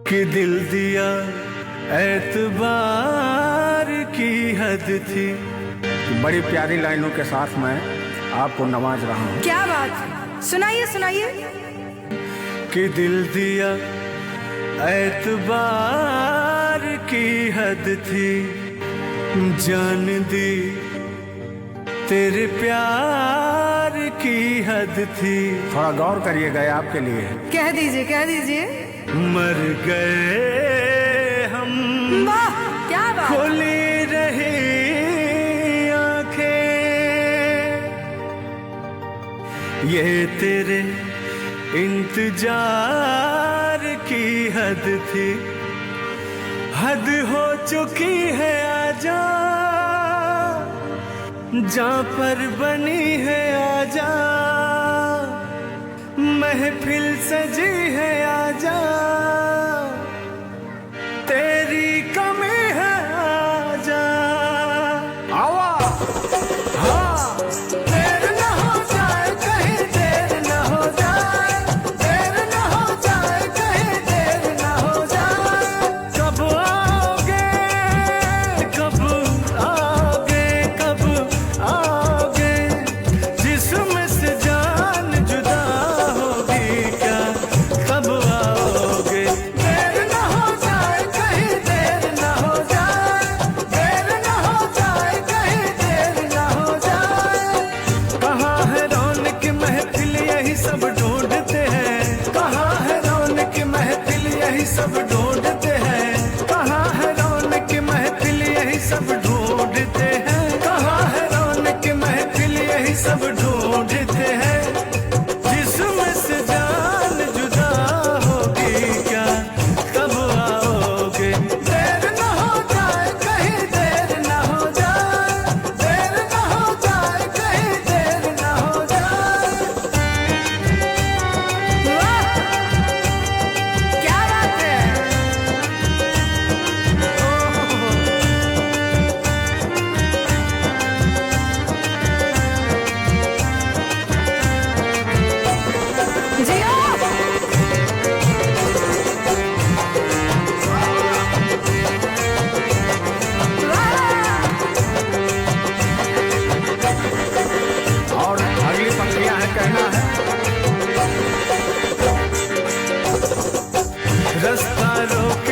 कि दिल दिया एतबार की हद थी। बड़ी प्यारी लाइनों के साथ मैं आपको नवाज रहा हूँ। क्या बात, सुनाइए सुनाइए। कि दिल दिया एतबार की हद थी, जान दी तेरे प्यार की हद थी। थोड़ा गौर करिएगा, आपके लिए कह दीजिए कह दीजिए। मर गए हम, वाह क्या बात। खुली रही आंखें, ये तेरे इंतजार की हद थी। हद हो चुकी है आजा, जहाँ पर बनी है आजा, महफिल सजी है आजा, तेरी कमी है आजा। आवा हाँ, देर न हो जाए कहीं, देर न हो जाए, देर न हो जाए कहीं, देर न हो जाए। कब आओगे, कब आओगे, कब आओगे, जिस्म से जान जुदा होगी क्या, कब आओगे। देर न हो जाए कहीं, देर न हो जाए, देर न हो जाए कहीं, देर न हो जाए। कहाँ है रौनक महफिल यही सब ढूंढते हैं, कहाँ है रौनक महफिल यही सब ढूंढते हैं, कहाँ है रौनक महफिल यही सब ढूंढते हैं, कहाँ है रौनक महफिल यही सब ढूंढते हैं। जिस्म से जान जुदा होगी क्या, कब आओगे। देर न हो जाए कहीं, देर न हो जाए, देर न हो जाए कहीं, देर न हो जाए। वाह क्या बात है। जियो। और अगली पंक्तियां हैं, कहना है रास्ता रोक